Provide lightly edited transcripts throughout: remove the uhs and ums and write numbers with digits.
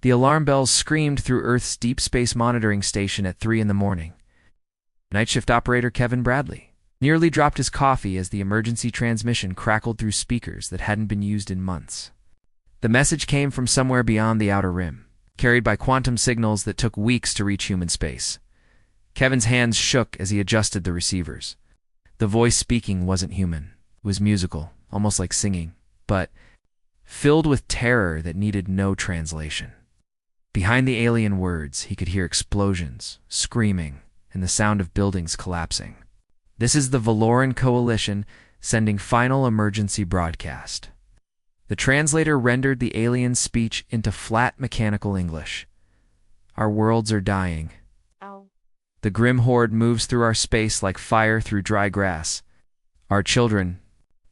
The alarm bells screamed through Earth's deep space monitoring station at 3 in the morning. Night shift operator Kevin Bradley nearly dropped his coffee as the emergency transmission crackled through speakers that hadn't been used in months. The message came from somewhere beyond the outer rim, carried by quantum signals that took weeks to reach human space. Kevin's hands shook as he adjusted the receivers. The voice speaking wasn't human. It was musical, almost like singing, but filled with terror that needed no translation. Behind the alien words, he could hear explosions, screaming, and the sound of buildings collapsing. This is the Valoran Coalition sending final emergency broadcast. The translator rendered the alien's speech into flat mechanical English. Our worlds are dying. Ow. The grim horde moves through our space like fire through dry grass. Our children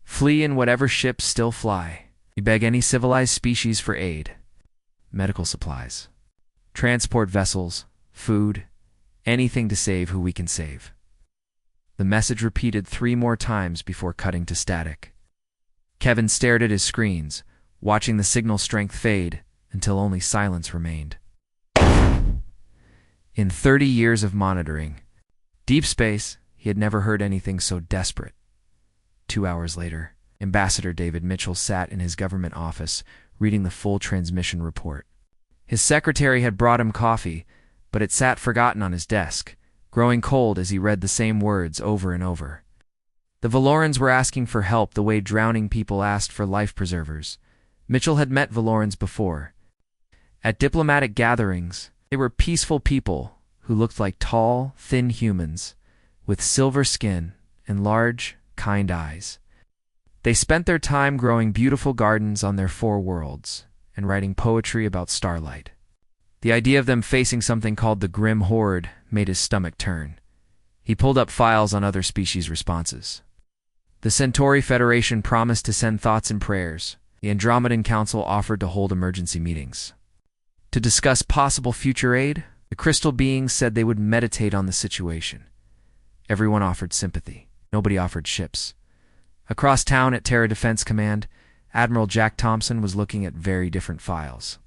flee in whatever ships still fly. We beg any civilized species for aid. Medical supplies, transport vessels, food, anything to save who we can save. The message repeated 3 more times before cutting to static. Kevin stared at his screens, watching the signal strength fade until only silence remained. In 30 years of monitoring deep space, he had never heard anything so desperate. 2 hours later, Ambassador David Mitchell sat in his government office, reading the full transmission report. His secretary had brought him coffee, but it sat forgotten on his desk, growing cold as he read the same words over and over. The Valorans were asking for help the way drowning people asked for life preservers. Mitchell had met Valorans before. At diplomatic gatherings, they were peaceful people who looked like tall, thin humans with silver skin and large, kind eyes. They spent their time growing beautiful gardens on their 4 worlds and writing poetry about starlight. The idea of them facing something called the Grim Horde made his stomach turn. He pulled up files on other species' responses. The Centauri Federation promised to send thoughts and prayers. The Andromedan Council offered to hold emergency meetings. To discuss possible future aid, the crystal beings said they would meditate on the situation. Everyone offered sympathy. Nobody offered ships. Across town at Terra Defense Command, Admiral Jack Thompson was looking at very different files.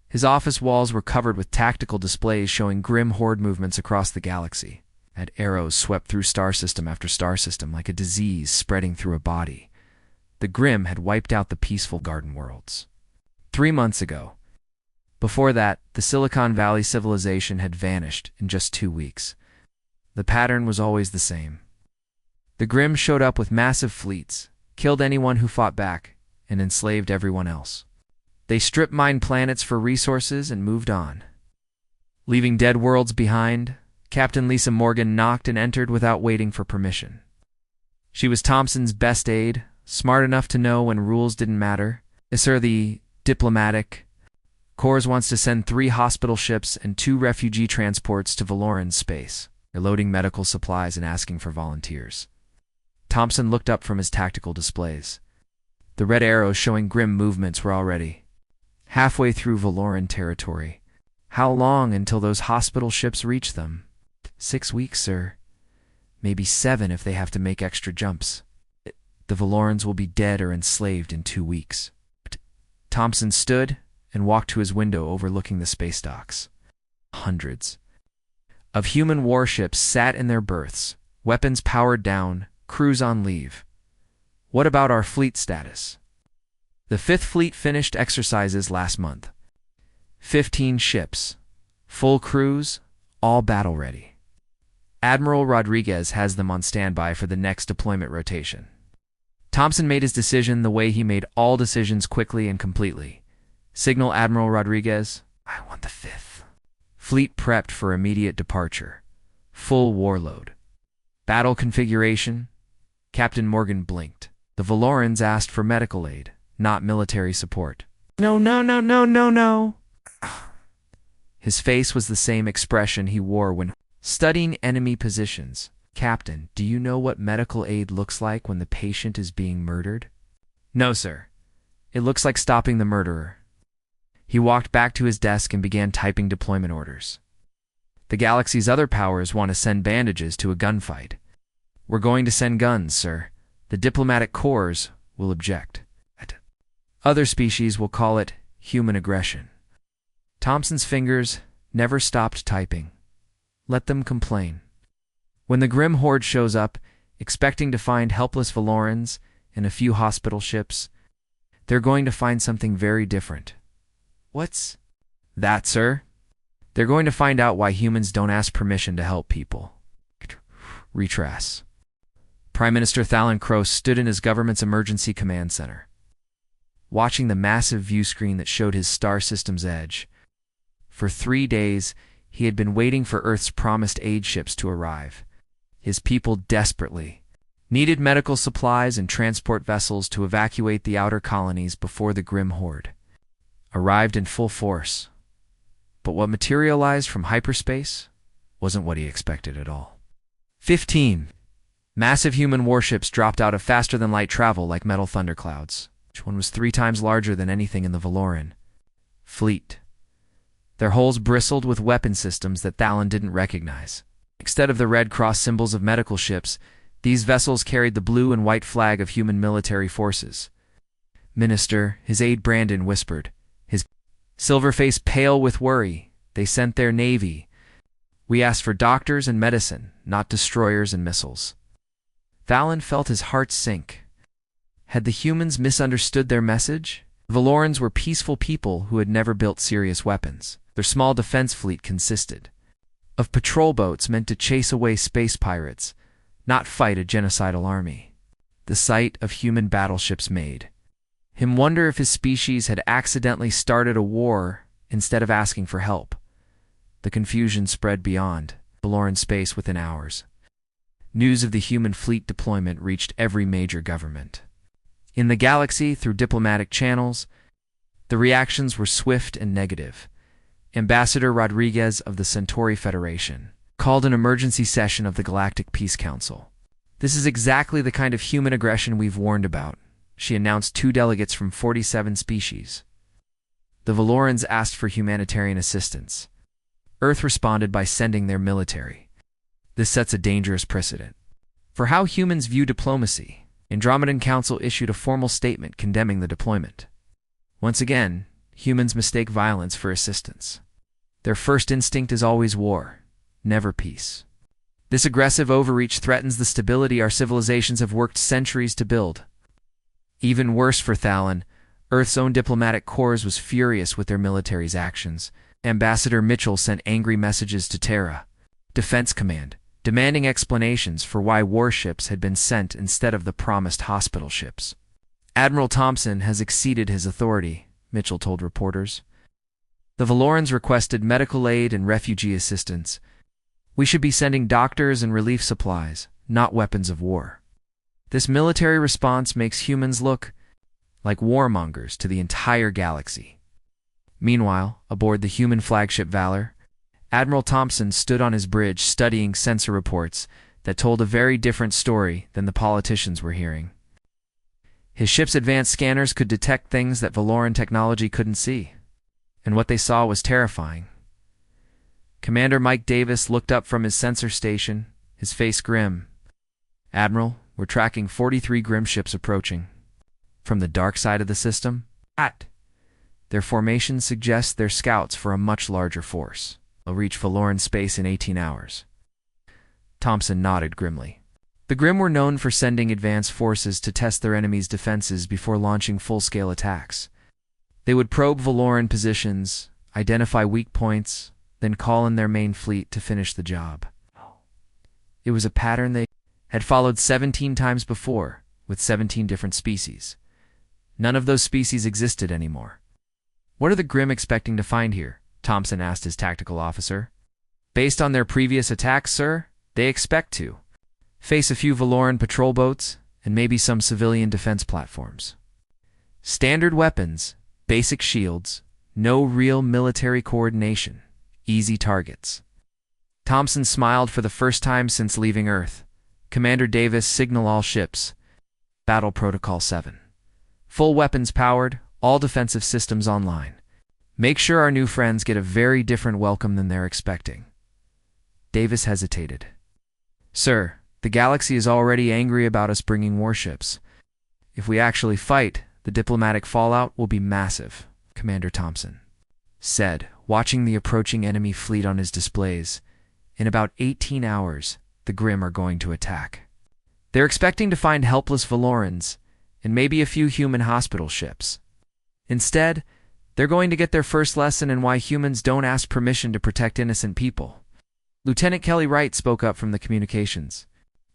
His office walls were covered with tactical displays showing grim horde movements across the galaxy. Had arrows swept through star system after star system like a disease spreading through a body. The Grim had wiped out the peaceful garden worlds 3 months ago. Before that, the Silicon Valley civilization had vanished in just 2 weeks. The pattern was always the same. The Grim showed up with massive fleets, killed anyone who fought back, and enslaved everyone else. They strip-mined planets for resources and moved on. Leaving dead worlds behind, Captain Lisa Morgan knocked and entered without waiting for permission. She was Thompson's best aide, smart enough to know when rules didn't matter. Sir, the diplomatic Corps wants to send 3 hospital ships and 2 refugee transports to Valoran space. They're loading medical supplies and asking for volunteers. Thompson looked up from his tactical displays. The red arrows showing grim movements were already halfway through Valoran territory. How long until those hospital ships reach them? 6 weeks, sir. Maybe 7 if they have to make extra jumps. The Valorans will be dead or enslaved in 2 weeks. Thompson stood and walked to his window overlooking the space docks. Hundreds of human warships sat in their berths, weapons powered down, crews on leave. What about our fleet status? The 5th Fleet finished exercises last month. 15 ships, full crews, all battle-ready. Admiral Rodriguez has them on standby for the next deployment rotation. Thompson made his decision the way he made all decisions quickly and completely. Signal Admiral Rodriguez, I want the 5th. Fleet prepped for immediate departure. Full warload. Battle configuration. Captain Morgan blinked. The Valorans asked for medical aid, not military support. No, no, no, no, no, no. His face was the same expression he wore when studying enemy positions. Captain, do you know what medical aid looks like when the patient is being murdered? No, sir. It looks like stopping the murderer. He walked back to his desk and began typing deployment orders. The galaxy's other powers want to send bandages to a gunfight. We're going to send guns, sir. The diplomatic corps will object. Other species will call it human aggression. Thompson's fingers never stopped typing. Let them complain. When the grim horde shows up, expecting to find helpless Valorans and a few hospital ships, they're going to find something very different. What's that, sir? They're going to find out why humans don't ask permission to help people. Retrace. Prime Minister Thalon Kroos stood in his government's emergency command center, watching the massive view screen that showed his star system's edge. For 3 days, he had been waiting for Earth's promised aid ships to arrive. His people desperately needed medical supplies and transport vessels to evacuate the outer colonies before the grim horde arrived in full force. But what materialized from hyperspace wasn't what he expected at all. 15. Massive human warships dropped out of faster-than-light travel like metal thunderclouds. Each one was 3 times larger than anything in the Valoran fleet. Their hulls bristled with weapon systems that Thalon didn't recognize. Instead of the red cross symbols of medical ships, these vessels carried the blue and white flag of human military forces. Minister, his aide Brandon whispered, his silver face pale with worry. They sent their navy. We asked for doctors and medicine, not destroyers and missiles. Thalon felt his heart sink. Had the humans misunderstood their message? Valorans were peaceful people who had never built serious weapons. Their small defense fleet consisted of patrol boats meant to chase away space pirates, not fight a genocidal army. The sight of human battleships made him wonder if his species had accidentally started a war instead of asking for help. The confusion spread beyond Valoran space within hours. News of the human fleet deployment reached every major government in the galaxy through diplomatic channels. The reactions were swift and negative. Ambassador Rodriguez of the Centauri Federation called an emergency session of the Galactic Peace Council. This is exactly the kind of human aggression we've warned about, she announced. 2 delegates from 47 species. The Valorans asked for humanitarian assistance. Earth responded by sending their military. This sets a dangerous precedent for how humans view diplomacy. Andromedan Council issued a formal statement condemning the deployment. Once again, humans mistake violence for assistance. Their first instinct is always war, never peace. This aggressive overreach threatens the stability our civilizations have worked centuries to build. Even worse for Thalon, Earth's own diplomatic corps was furious with their military's actions. Ambassador Mitchell sent angry messages to Terra Defense Command, demanding explanations for why warships had been sent instead of the promised hospital ships. Admiral Thompson has exceeded his authority, Mitchell told reporters. The Valorans requested medical aid and refugee assistance. We should be sending doctors and relief supplies, not weapons of war. This military response makes humans look like warmongers to the entire galaxy. Meanwhile, aboard the human flagship Valor, Admiral Thompson stood on his bridge studying sensor reports that told a very different story than the politicians were hearing. His ship's advanced scanners could detect things that Valoran technology couldn't see, and what they saw was terrifying. Commander Mike Davis looked up from his sensor station, his face grim. Admiral, we're tracking 43 grim ships approaching. From the dark side of the system? Their formation suggests they're scouts for a much larger force. They'll reach Valoran space in 18 hours. Thompson nodded grimly. The Grim were known for sending advanced forces to test their enemies' defenses before launching full-scale attacks. They would probe Valoran positions, identify weak points, then call in their main fleet to finish the job. It was a pattern they had followed 17 times before, with 17 different species. None of those species existed anymore. What are the Grim expecting to find here? Thompson asked his tactical officer. Based on their previous attacks, sir, they expect to face a few Valoran patrol boats and maybe some civilian defense platforms. Standard weapons, basic shields, no real military coordination, easy targets. Thompson smiled for the first time since leaving Earth. Commander Davis, signal all ships. Battle Protocol 7. Full weapons powered, all defensive systems online. Make sure our new friends get a very different welcome than they're expecting. Davis hesitated. Sir, the galaxy is already angry about us bringing warships. If we actually fight, the diplomatic fallout will be massive, Commander Thompson said, watching the approaching enemy fleet on his displays. In about 18 hours, the Grimm are going to attack. They're expecting to find helpless Valorans and maybe a few human hospital ships. Instead, they're going to get their first lesson in why humans don't ask permission to protect innocent people. Lieutenant Kelly Wright spoke up from the communications.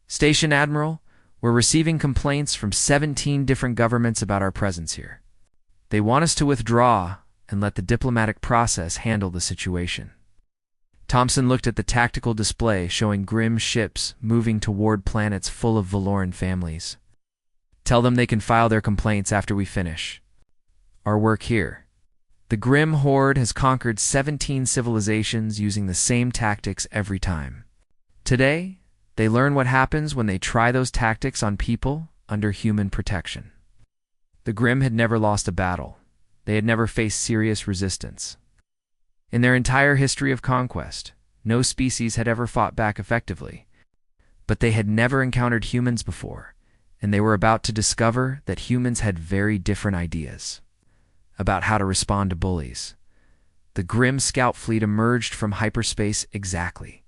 Station Admiral, we're receiving complaints from 17 different governments about our presence here. They want us to withdraw and let the diplomatic process handle the situation. Thompson looked at the tactical display showing Grimm ships moving toward planets full of Valoran families. Tell them they can file their complaints after we finish our work here. The Grimm horde has conquered 17 civilizations using the same tactics every time. Today, they learn what happens when they try those tactics on people under human protection. The Grimm had never lost a battle. They had never faced serious resistance. In their entire history of conquest, no species had ever fought back effectively. But they had never encountered humans before, and they were about to discover that humans had very different ideas about how to respond to bullies. The Grimm scout fleet emerged from hyperspace exactly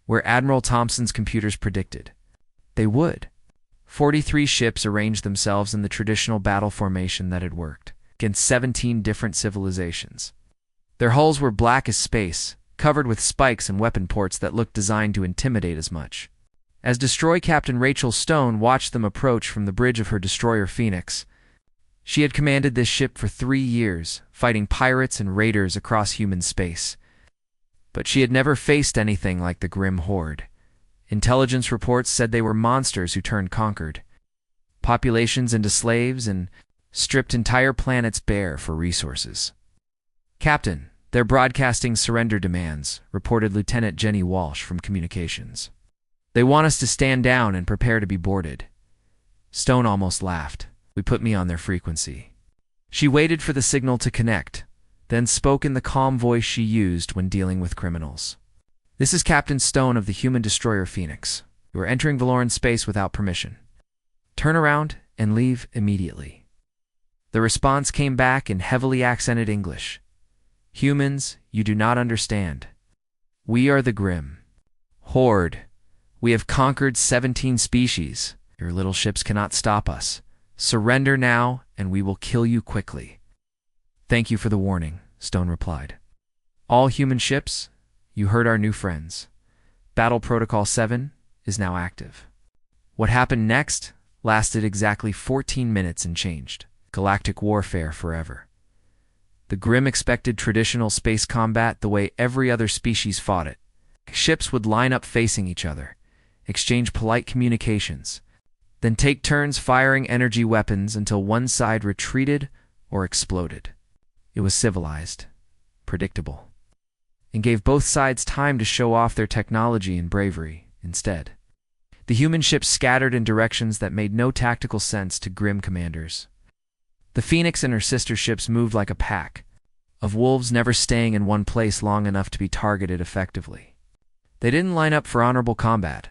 where Admiral Thompson's computers predicted they would. 43 ships arranged themselves in the traditional battle formation that had worked against 17 different civilizations. Their hulls were black as space, covered with spikes and weapon ports that looked designed to intimidate as much. As Destroy Captain Rachel Stone watched them approach from the bridge of her destroyer Phoenix, she had commanded this ship for 3 years, fighting pirates and raiders across human space. But she had never faced anything like the Grimm horde. Intelligence reports said they were monsters who turned conquered populations into slaves and stripped entire planets bare for resources. Captain, they're broadcasting surrender demands, reported Lieutenant Jenny Walsh from communications. They want us to stand down and prepare to be boarded. Stone almost laughed. We put me on their frequency. She waited for the signal to connect, then spoke in the calm voice she used when dealing with criminals. This is Captain Stone of the human destroyer Phoenix. You are entering Valoran space without permission. Turn around and leave immediately. The response came back in heavily accented English. Humans, you do not understand. We are the Grimm horde. We have conquered 17 species. Your little ships cannot stop us. Surrender now, and we will kill you quickly. Thank you for the warning, Stone replied. All human ships, you heard our new friends. Battle Protocol 7 is now active. What happened next lasted exactly 14 minutes and changed galactic warfare forever. The Grimm expected traditional space combat the way every other species fought it. Ships would line up facing each other, exchange polite communications, then take turns firing energy weapons until one side retreated or exploded. It was civilized, predictable, and gave both sides time to show off their technology and bravery instead. The human ships scattered in directions that made no tactical sense to Grimm commanders. The Phoenix and her sister ships moved like a pack of wolves never staying in one place long enough to be targeted effectively. They didn't line up for honorable combat.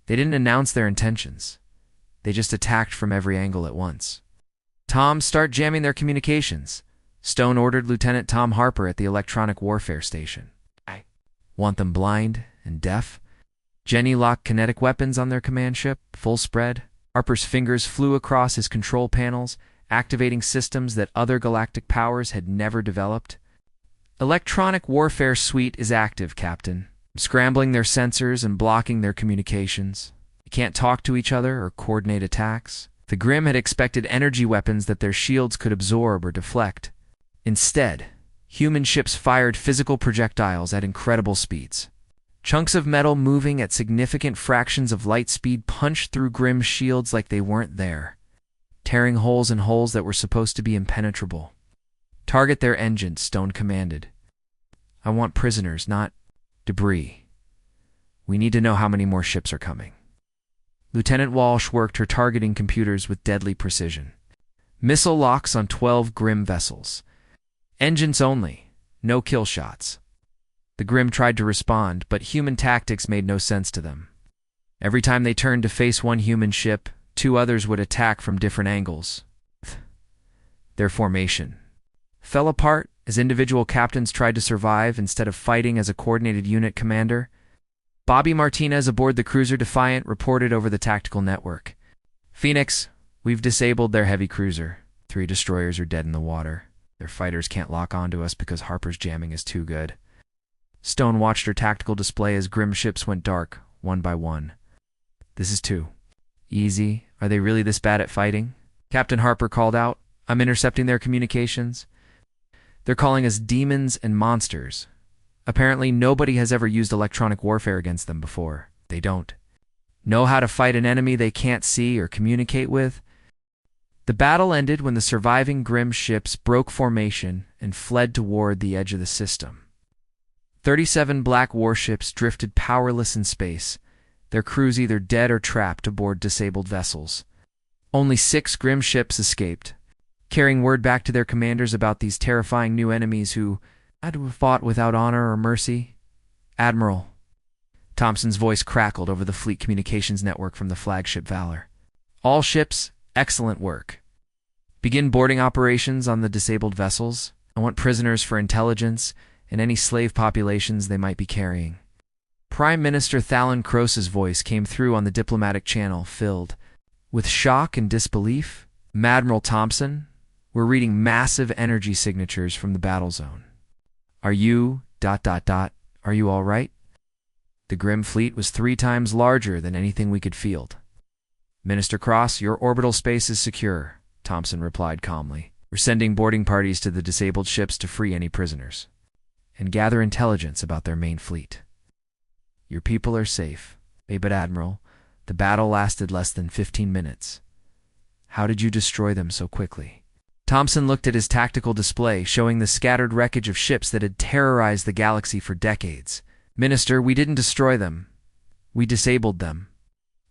They didn't announce their intentions. They just attacked from every angle at once. Tom, start jamming their communications, Stone ordered Lieutenant Tom Harper at the electronic warfare station. I want them blind and deaf. Jenny locked kinetic weapons on their command ship, full spread. Harper's fingers flew across his control panels, activating systems that other galactic powers had never developed. Electronic warfare suite is active, Captain. Scrambling their sensors and blocking their communications. They can't talk to each other or coordinate attacks. The Grimm had expected energy weapons that their shields could absorb or deflect. Instead, human ships fired physical projectiles at incredible speeds. Chunks of metal moving at significant fractions of light speed punched through Grimm's shields like they weren't there, tearing holes in holes that were supposed to be impenetrable. Target their engines, Stone commanded. I want prisoners, not debris. We need to know how many more ships are coming. Lieutenant Walsh worked her targeting computers with deadly precision. Missile locks on 12 Grimm vessels. Engines only, no kill shots. The Grimm tried to respond, but human tactics made no sense to them. Every time they turned to face one human ship, 2 others would attack from different angles. Their formation fell apart as individual captains tried to survive instead of fighting as a coordinated unit commander. Bobby Martinez aboard the cruiser Defiant reported over the tactical network. Phoenix, we've disabled their heavy cruiser. 3 destroyers are dead in the water. Their fighters can't lock onto us because Harper's jamming is too good. Stone watched her tactical display as Grimm ships went dark, one by one. This is 2. Easy. Are they really this bad at fighting? Captain Harper called out. I'm intercepting their communications. They're calling us demons and monsters. Apparently nobody has ever used electronic warfare against them before. They don't know how to fight an enemy they can't see or communicate with. The battle ended when the surviving Grimm ships broke formation and fled toward the edge of the system. 37 black warships drifted powerless in space, their crews either dead or trapped aboard disabled vessels. Only 6 Grimm ships escaped, carrying word back to their commanders about these terrifying new enemies who had fought without honor or mercy. Admiral. Thompson's voice crackled over the fleet communications network from the flagship Valor. All ships, excellent work. Begin boarding operations on the disabled vessels. I want prisoners for intelligence and any slave populations they might be carrying. Prime Minister Thalon Krose's voice came through on the diplomatic channel, filled with shock and disbelief. Admiral Thompson, we're reading massive energy signatures from the battle zone. Are you... Are you all right? The Grimm fleet was 3 times larger than anything we could field. Minister Cross, your orbital space is secure, Thompson replied calmly. We're sending boarding parties to the disabled ships to free any prisoners and gather intelligence about their main fleet. Your people are safe. But Admiral, the battle lasted less than 15 minutes. How did you destroy them so quickly? Thompson looked at his tactical display, showing the scattered wreckage of ships that had terrorized the galaxy for decades. Minister, we didn't destroy them. We disabled them.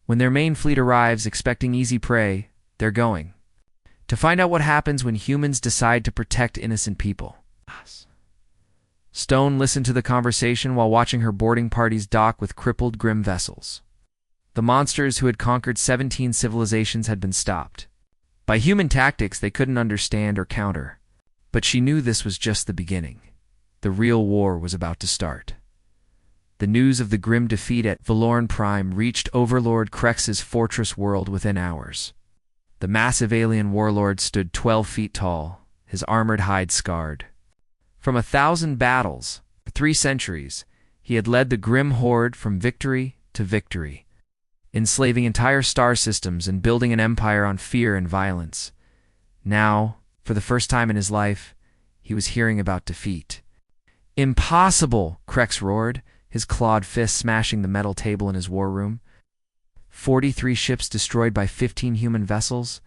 When their main fleet arrives expecting easy prey, they're going to find out what happens when humans decide to protect innocent people. Stone listened to the conversation while watching her boarding parties dock with crippled Grimm vessels. The monsters who had conquered 17 civilizations had been stopped. By human tactics they couldn't understand or counter. But she knew this was just the beginning. The real war was about to start. The news of the Grimm defeat at Valorn Prime reached Overlord Krex's fortress world within hours. The massive alien warlord stood 12 feet tall, his armored hide scarred. From 1,000 battles, for 3 centuries, he had led the Grimm horde from victory to victory, enslaving entire star systems and building an empire on fear and violence. Now, for the first time in his life, he was hearing about defeat. Impossible! Krex roared, his clawed fist smashing the metal table in his war room. 43 ships destroyed by 15 human vessels?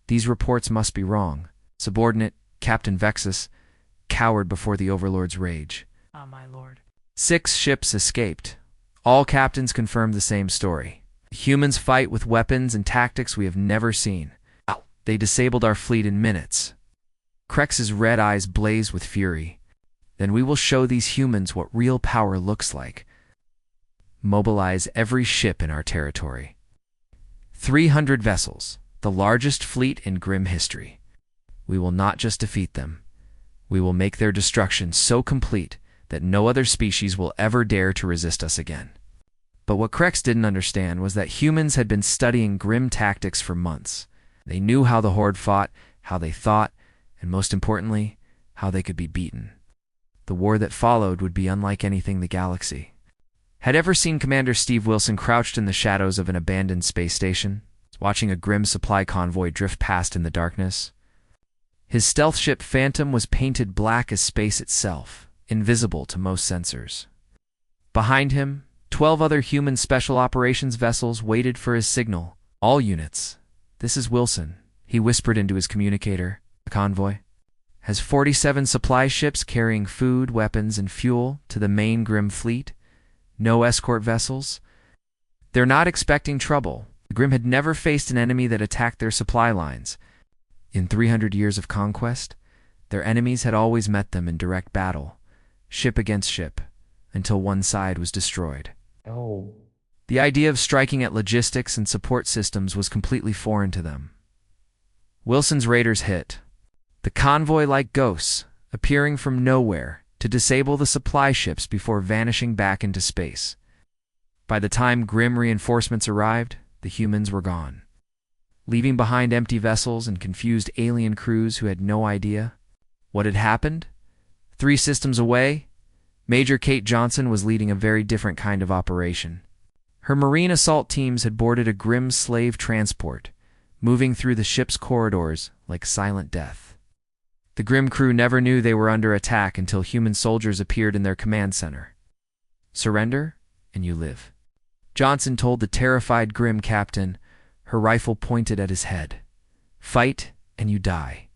These reports must be wrong. Subordinate, Captain Vexus, cowered before the Overlord's rage. Ah, my lord. 6 ships escaped. All captains confirmed the same story. Humans fight with weapons and tactics we have never seen. They disabled our fleet in minutes. Krex's red eyes blazed with fury. Then we will show these humans what real power looks like. Mobilize every ship in our territory. 300 vessels, the largest fleet in Grimm history. We will not just defeat them. We will make their destruction so complete that no other species will ever dare to resist us again. But what Krex didn't understand was that humans had been studying Grimm tactics for months. They knew how the Horde fought, how they thought, and most importantly, how they could be beaten. The war that followed would be unlike anything the galaxy had ever seen. Commander Steve Wilson crouched in the shadows of an abandoned space station, watching a Grimm supply convoy drift past in the darkness. His stealth ship Phantom was painted black as space itself, invisible to most sensors. Behind him, 12 other human special operations vessels waited for his signal. All units. This is Wilson, he whispered into his communicator. The convoy has 47 supply ships carrying food, weapons, and fuel to the main Grimm fleet. No escort vessels. They're not expecting trouble. The Grimm had never faced an enemy that attacked their supply lines. In 300 years of conquest, their enemies had always met them in direct battle, ship against ship, until one side was destroyed. Oh. The idea of striking at logistics and support systems was completely foreign to them. Wilson's raiders hit. The convoy, like ghosts, appearing from nowhere to disable the supply ships before vanishing back into space. By the time Grimm reinforcements arrived, the humans were gone, leaving behind empty vessels and confused alien crews who had no idea what had happened. 3 systems away, Major Kate Johnson was leading a very different kind of operation. Her marine assault teams had boarded a Grimm slave transport, moving through the ship's corridors like silent death. The Grimm crew never knew they were under attack until human soldiers appeared in their command center. "Surrender, and you live," Johnson told the terrified Grimm captain, her rifle pointed at his head. "Fight, and you die.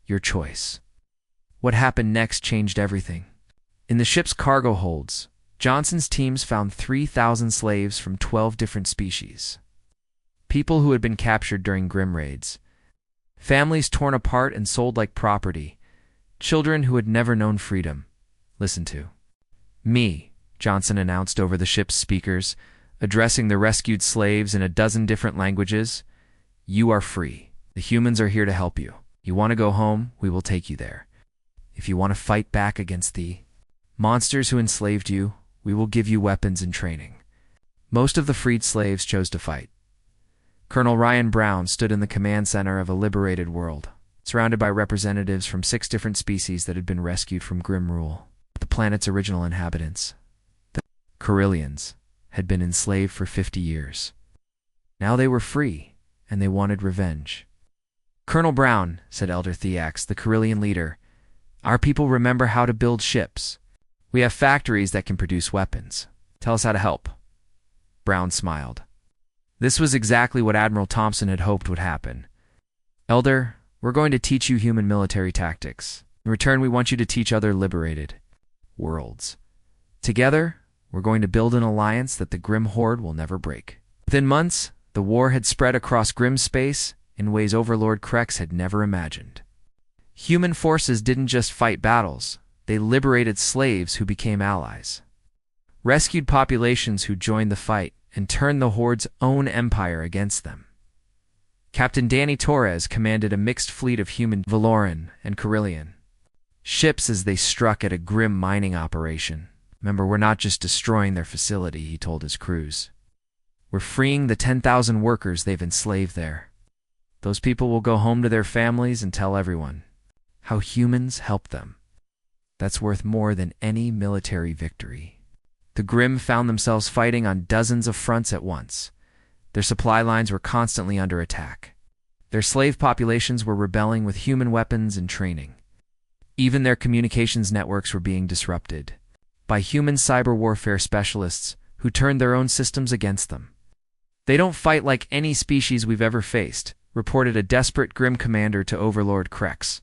Your choice." What happened next changed everything. In the ship's cargo holds, Johnson's teams found 3,000 slaves from 12 different species. People who had been captured during Grimm raids. Families torn apart and sold like property. Children who had never known freedom. "Listen to me," Johnson announced over the ship's speakers, addressing the rescued slaves in a dozen different languages. "You are free. The humans are here to help you. You want to go home, we will take you there. If you want to fight back against the monsters who enslaved you, we will give you weapons and training." Most of the freed slaves chose to fight. Colonel Ryan Brown stood in the command center of a liberated world, surrounded by representatives from 6 different species that had been rescued from Grimm rule. The planet's original inhabitants, the Carillions, had been enslaved for 50 years. Now they were free, and they wanted revenge. "Colonel Brown," said Elder Theax, the Carillion leader, "our people remember how to build ships. We have factories that can produce weapons. Tell us how to help." Brown smiled. This was exactly what Admiral Thompson had hoped would happen. "Elder, we're going to teach you human military tactics. In return, we want you to teach other liberated worlds. Together, we're going to build an alliance that the Grimm Horde will never break." Within months, the war had spread across Grimm space in ways Overlord Krex had never imagined. Human forces didn't just fight battles, they liberated slaves who became allies. Rescued populations who joined the fight and turned the Horde's own empire against them. Captain Danny Torres commanded a mixed fleet of human Valoran and Carillion ships as they struck at a Grimm mining operation. "Remember, we're not just destroying their facility," he told his crews. "We're freeing the 10,000 workers they've enslaved there. Those people will go home to their families and tell everyone how humans helped them. That's worth more than any military victory." The Grimm found themselves fighting on dozens of fronts at once. Their supply lines were constantly under attack. Their slave populations were rebelling with human weapons and training. Even their communications networks were being disrupted by human cyber warfare specialists who turned their own systems against them. "They don't fight like any species we've ever faced," reported a desperate Grimm commander to Overlord Krex.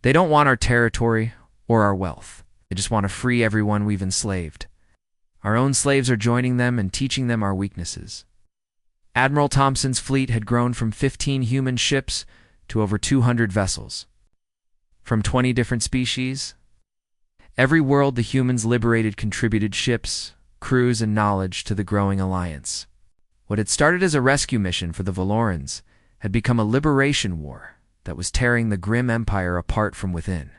"They don't want our territory or our wealth. They just want to free everyone we've enslaved. Our own slaves are joining them and teaching them our weaknesses." Admiral Thompson's fleet had grown from 15 human ships to over 200 vessels. From 20 different species. Every world the humans liberated contributed ships, crews, and knowledge to the growing alliance. What had started as a rescue mission for the Valorans had become a liberation war that was tearing the Grimm Empire apart from within.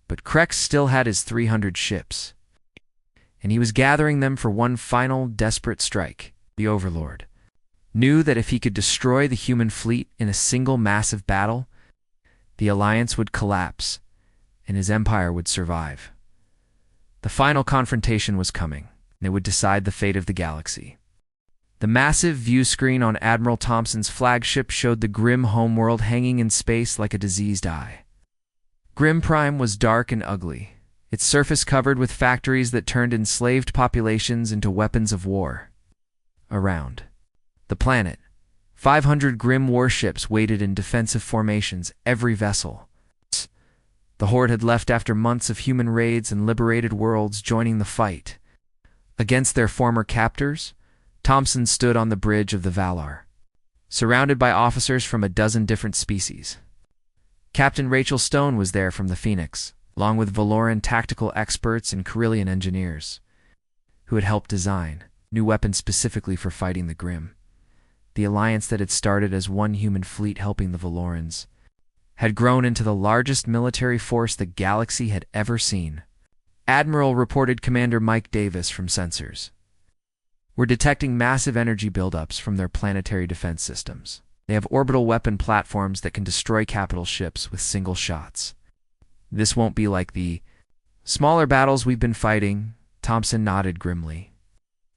But Krex still had his 300 ships, and he was gathering them for one final desperate strike. The Overlord knew that if he could destroy the human fleet in a single massive battle, the Alliance would collapse, and his empire would survive. The final confrontation was coming, and it would decide the fate of the galaxy. The massive view screen on Admiral Thompson's flagship showed the Grimm homeworld hanging in space like a diseased eye. Grimm Prime was dark and ugly, its surface covered with factories that turned enslaved populations into weapons of war. Around the planet, 500 Grimm warships waited in defensive formations, every vessel. The Horde had left after months of human raids and liberated worlds joining the fight. Against their former captors, Thompson stood on the bridge of the Valar, surrounded by officers from a dozen different species. Captain Rachel Stone was there from the Phoenix, along with Valoran tactical experts and Carillion engineers, who had helped design new weapons specifically for fighting the Grimm. The alliance that had started as one human fleet helping the Valorans had grown into the largest military force the galaxy had ever seen. Admiral reported Commander Mike Davis from sensors. We're detecting massive energy buildups from their planetary defense systems. They have orbital weapon platforms that can destroy capital ships with single shots. This won't be like the smaller battles we've been fighting, Thompson nodded grimly.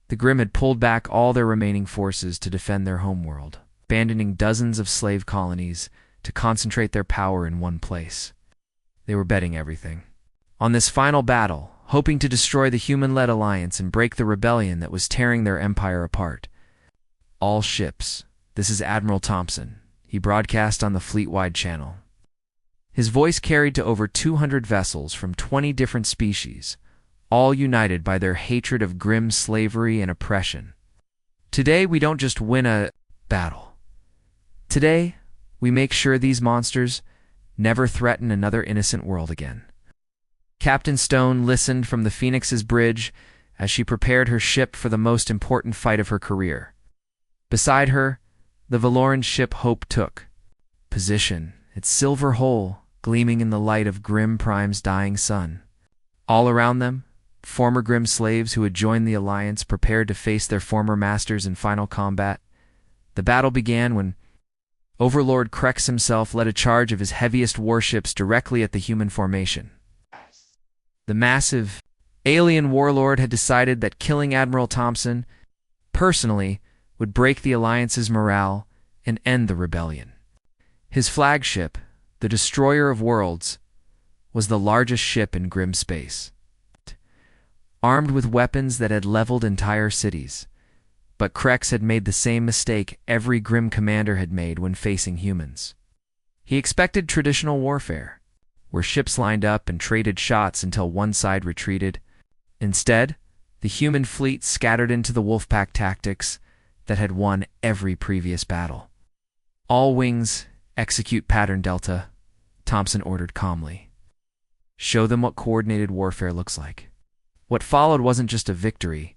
The Grimm had pulled back all their remaining forces to defend their homeworld, abandoning dozens of slave colonies to concentrate their power in one place. They were betting everything on this final battle, hoping to destroy the human-led alliance and break the rebellion that was tearing their empire apart. All ships, this is Admiral Thompson, he broadcast on the fleet-wide channel. His voice carried to over 200 vessels from 20 different species, all united by their hatred of grim slavery and oppression. Today we don't just win a battle. Today, we make sure these monsters never threaten another innocent world again. Captain Stone listened from the Phoenix's bridge as she prepared her ship for the most important fight of her career. Beside her, the Valoran ship Hope took position, its silver hull gleaming in the light of Grim Prime's dying sun. All around them, former Grim slaves who had joined the Alliance prepared to face their former masters in final combat. The battle began when Overlord Krex himself led a charge of his heaviest warships directly at the human formation. The massive alien warlord had decided that killing Admiral Thompson personally would break the Alliance's morale and end the rebellion. His flagship, the Destroyer of Worlds, was the largest ship in Grim space, armed with weapons that had leveled entire cities. But Krex had made the same mistake every Grim commander had made when facing humans. He expected traditional warfare, where ships lined up and traded shots until one side retreated. Instead, the human fleet scattered into the Wolfpack tactics that had won every previous battle. All wings, execute pattern Delta, Thompson ordered calmly. Show them what coordinated warfare looks like. What followed wasn't just a victory.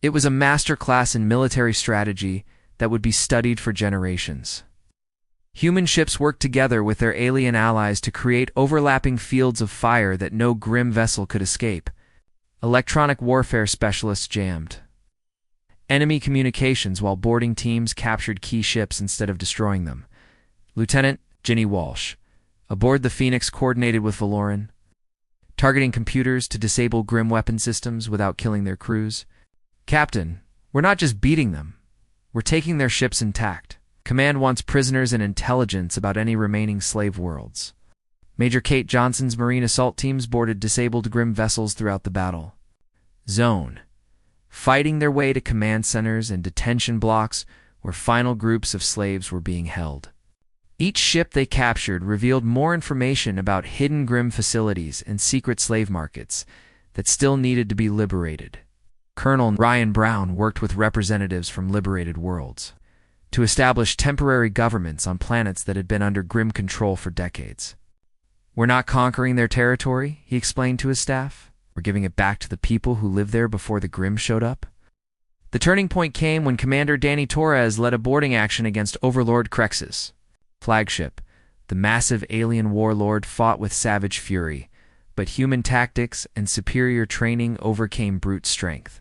It was a masterclass in military strategy that would be studied for generations. Human ships worked together with their alien allies to create overlapping fields of fire that no Grim vessel could escape. Electronic warfare specialists jammed enemy communications while boarding teams captured key ships instead of destroying them. Lieutenant Ginny Walsh, aboard the Phoenix, coordinated with Valoran, targeting computers to disable Grim weapon systems without killing their crews. Captain, we're not just beating them. We're taking their ships intact. Command wants prisoners and intelligence about any remaining slave worlds. Major Kate Johnson's Marine assault teams boarded disabled Grim vessels throughout the battle zone, fighting their way to command centers and detention blocks where final groups of slaves were being held. Each ship they captured revealed more information about hidden Grim facilities and secret slave markets that still needed to be liberated. Colonel Ryan Brown worked with representatives from liberated worlds to establish temporary governments on planets that had been under Grim control for decades. We're not conquering their territory, he explained to his staff. We're giving it back to the people who lived there before the Grim showed up. The turning point came when Commander Danny Torres led a boarding action against Overlord Krex's flagship. The massive alien warlord fought with savage fury, but human tactics and superior training overcame brute strength.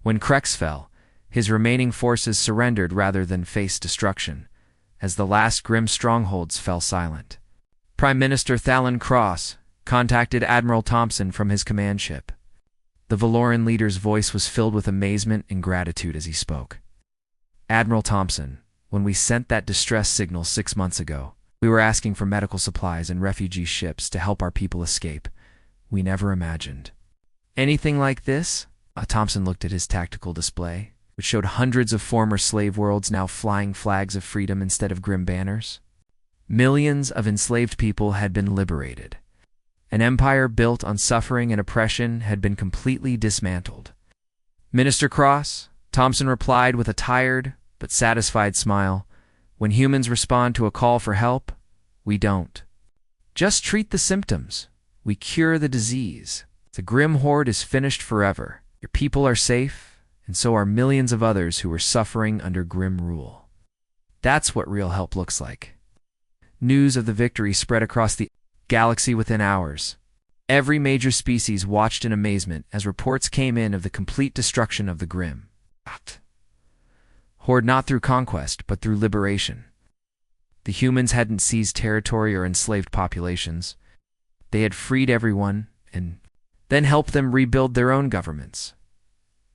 When Krex fell, his remaining forces surrendered rather than face destruction, as the last Grim strongholds fell silent. Prime Minister Thalen Cross contacted Admiral Thompson from his command ship. The Valoran leader's voice was filled with amazement and gratitude as he spoke. Admiral Thompson, when we sent that distress signal 6 months ago, we were asking for medical supplies and refugee ships to help our people escape. We never imagined anything like this. Thompson looked at his tactical display, which showed hundreds of former slave worlds now flying flags of freedom instead of Grim banners. Millions of enslaved people had been liberated. An empire built on suffering and oppression had been completely dismantled. Minister Cross, Thompson replied with a tired but satisfied smile, when humans respond to a call for help, we don't just treat the symptoms. We cure the disease. The Grim horde is finished forever. Your people are safe, and so are millions of others who are suffering under Grim rule. That's what real help looks like. News of the victory spread across the galaxy within hours. Every major species watched in amazement as reports came in of the complete destruction of the Grim Horde, not through conquest, but through liberation. The humans hadn't seized territory or enslaved populations. They had freed everyone and then helped them rebuild their own governments.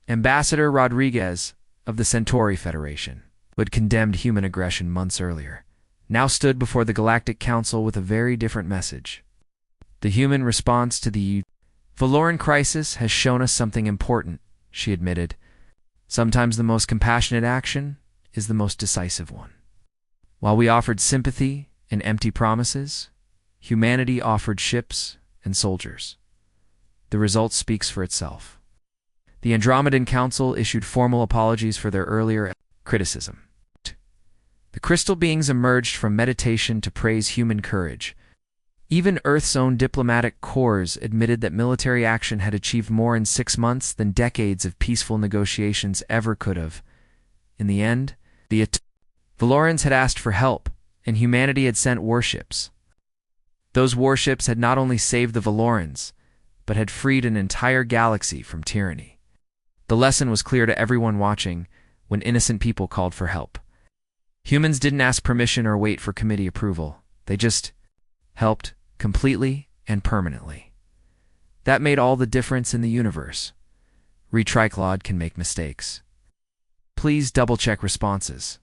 Ambassador Rodriguez of the Centauri Federation, who had condemned human aggression months earlier, now stood before the Galactic Council with a very different message. The human response to the Valoran crisis has shown us something important, she admitted. Sometimes the most compassionate action is the most decisive one. While we offered sympathy and empty promises, humanity offered ships and soldiers. The result speaks for itself. The Andromedan Council issued formal apologies for their earlier criticism. The crystal beings emerged from meditation to praise human courage. Even Earth's own diplomatic corps admitted that military action had achieved more in 6 months than decades of peaceful negotiations ever could have. In the end, the Valorans had asked for help, and humanity had sent warships. Those warships had not only saved the Valorans, but had freed an entire galaxy from tyranny. The lesson was clear to everyone watching when innocent people called for help. Humans didn't ask permission or wait for committee approval. They just helped completely and permanently. That made all the difference in the universe. Retriclod can make mistakes. Please double-check responses.